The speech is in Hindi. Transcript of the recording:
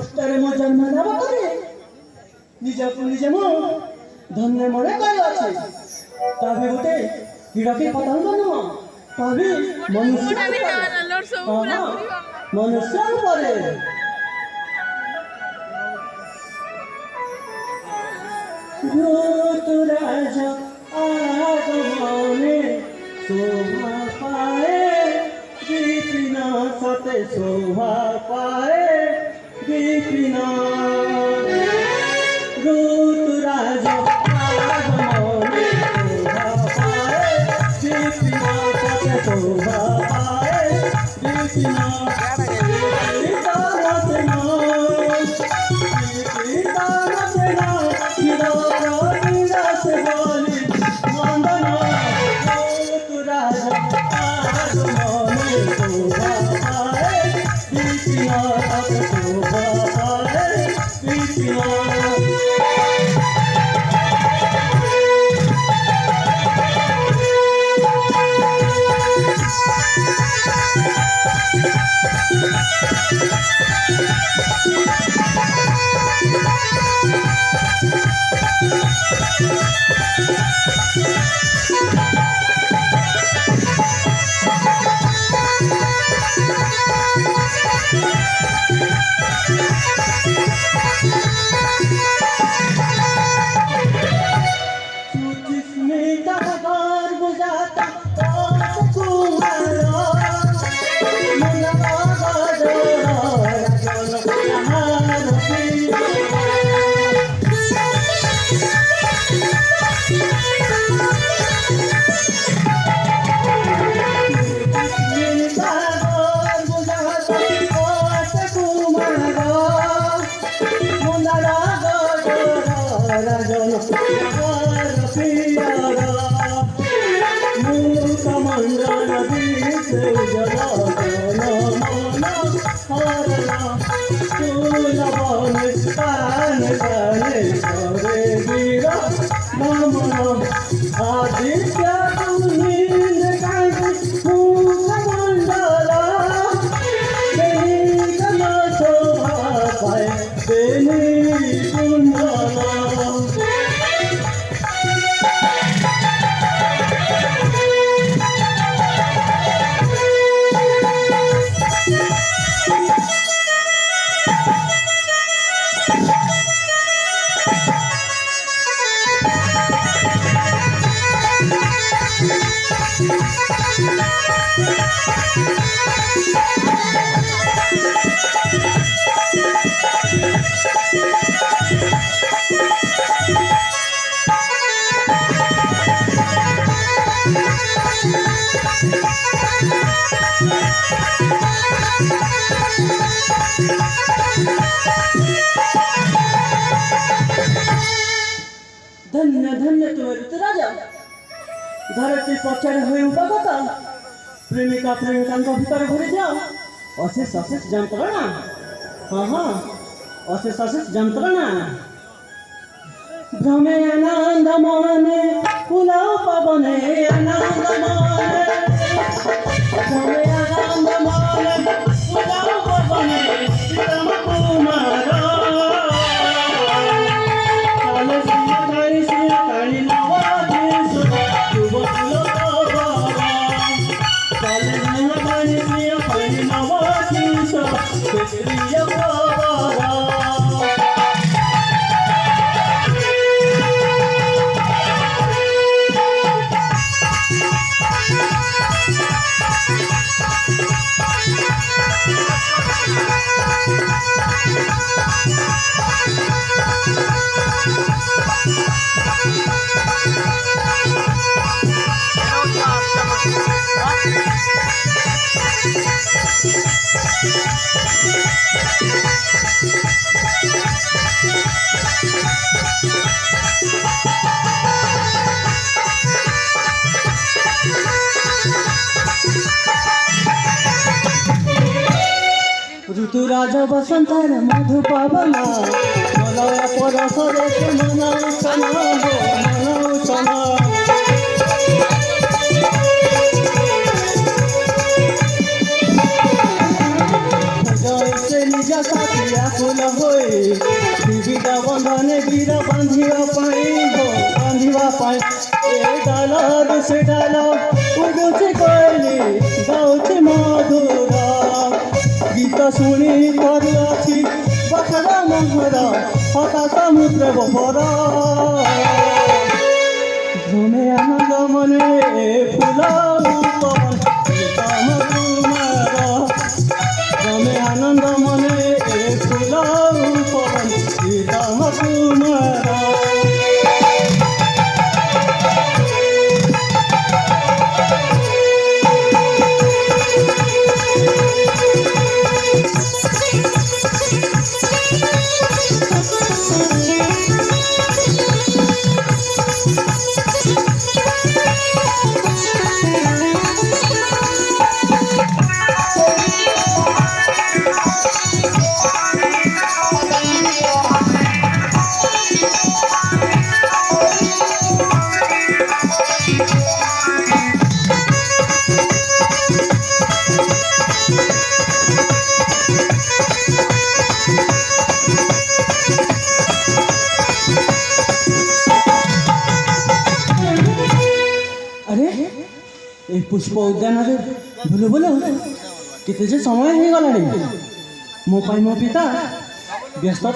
সপ্তাহে মো জন্ম নেব করে নিজକୁ ନିଜେ ମୁଁ ଧନ୍ୟ ମନେ କରିଅଛି। ତା ବି ଗୋଟେ ହିଡ଼କେ ପତଙ୍ଗ ନୁହଁ, ତା ବି ମନୁଷ୍ୟ ମନୁଷ୍ୟ ଉପରେ ऋतुराज आगमने शोभा पाए विपिन सते शोभा पाए विपिन ऋतुराज आगमने शोभा पाए विपिन सते शोभा पाए विपिन धन्य धन्य तुम ऋतुराजा धरती पक्षर हुई उपगत प्रेमिका प्रेमिका भीतर घुरी जाओ अशेष अशेष जंत्रणा हाँ हाँ अशेष अशेष जंत्रणा भ्रमे आनंद मने फुलाओ पवने आनंद मने भ्रमे आनंद मने फुलाओ पवने प्रीतम कुमार ऋतुराज बसंतर मधु पवन मलय परसरे मनौषण मनौषण जैसे निज साथिया कुल যায় এ ডালর সে ডাল উড়ুছে কইলি গাউছে মধুরা গীত শুনি করুছি বছরা মহরা হতা সমুদ্র বহরা ঘুমে আনন্দ মনে ফুল পবন তম কুমার ঘুমে আনন্দ মনে ফুল পবন তম কুমার अरे ये पुष्प उद्यान बोलो बोलो कितने से समय हो गला मो पिता व्यस्तता।